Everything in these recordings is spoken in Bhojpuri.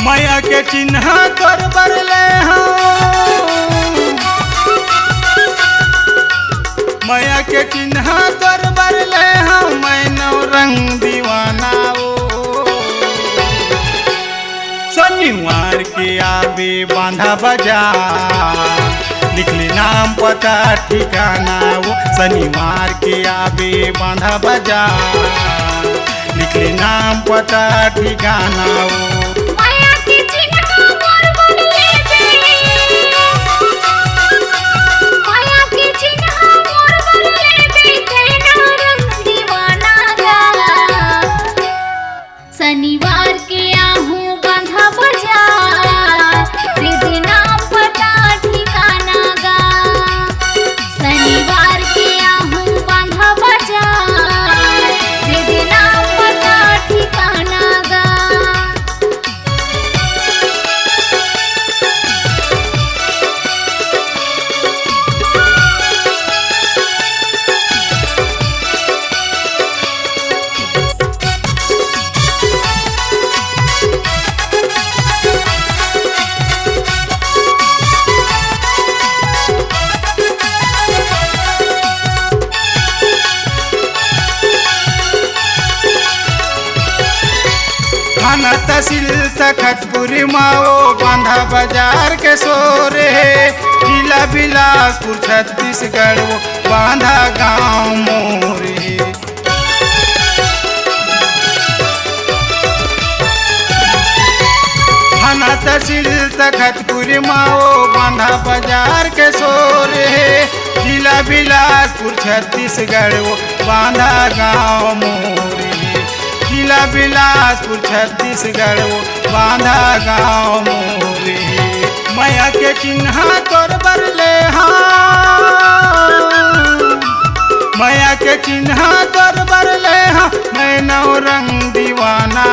मैया के चिन्ह कर बरले मैया के चिन्ह कर बरले मैं नौ रंग दीवाना शनिवार के आवे बांधा बाजार लिखले नाम पता ठिकाना शनिवार के आवे बांधा बाजार लिखले नाम पता ठिकाना शनिवार के आहूँ बांधा बाजार दीदी नाम पता ठिकाना गा शनिवार के आहूँ बांधा बाजार दीदी नाम पता ठिकाना गा थाना तहसील तखतपुर माओ बांधा बाजार के सोरे जिला बिलासपुर छत्तीसगढ़ वो बांधा गाँव मोरे थाना तहसील तखतपुर माओ बांधा बाजार के सोरे जिला बिलासपुर छत्तीसगढ़ वो बांधा गाँव मोरे जिला बिलासपुर छत्तीसगढ़ वो बांधा गाँव मोरे मैया के चिन्ह कर बरले मैया के चिन्ह कर बरले मैं नौ रंग दीवाना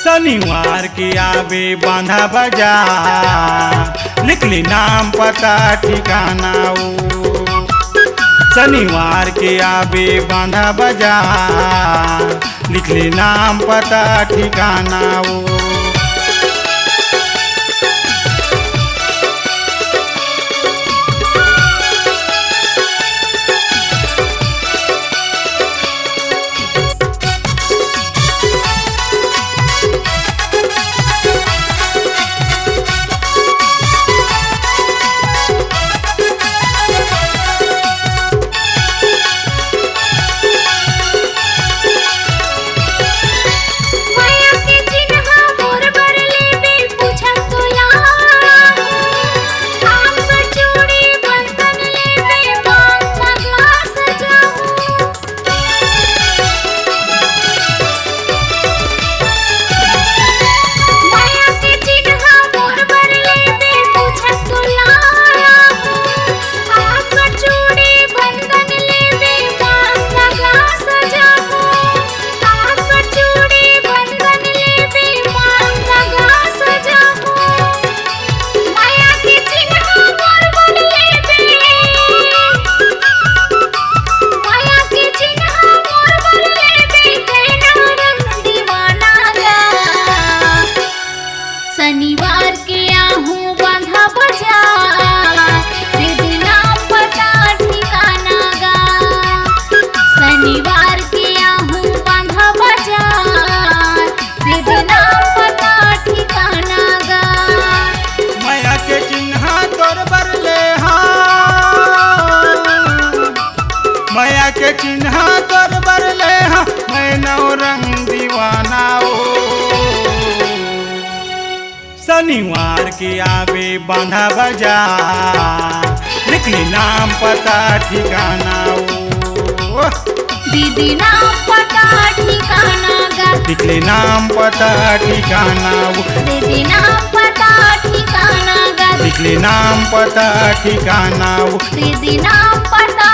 शनिवार के आवे बांधा बाजार लिखली नाम पता ठिकाना शनिवार के आवे बांधा बाजार लिखले नाम पता ठिकाना शनिवार के आहूँ बांधा बाजार दीदी नाम पता ठिकाना गा शनिवार के आहूँ बांधा बाजार दीदी नाम पता ठिकाना गा मैया के चिन्ह कर बरले मैया के चिन्ह कर बरले मैं नौ रंग दीवाना शनिवार के आवे बांधा बाजार लिखली नाम पता ठिकाना दीदी नाम पता ठिकाना गा लिखले नाम पता ठिकाना दीदी नाम पता ठिकाना गा लिखले नाम पता ठिकाना दीदी नाम पता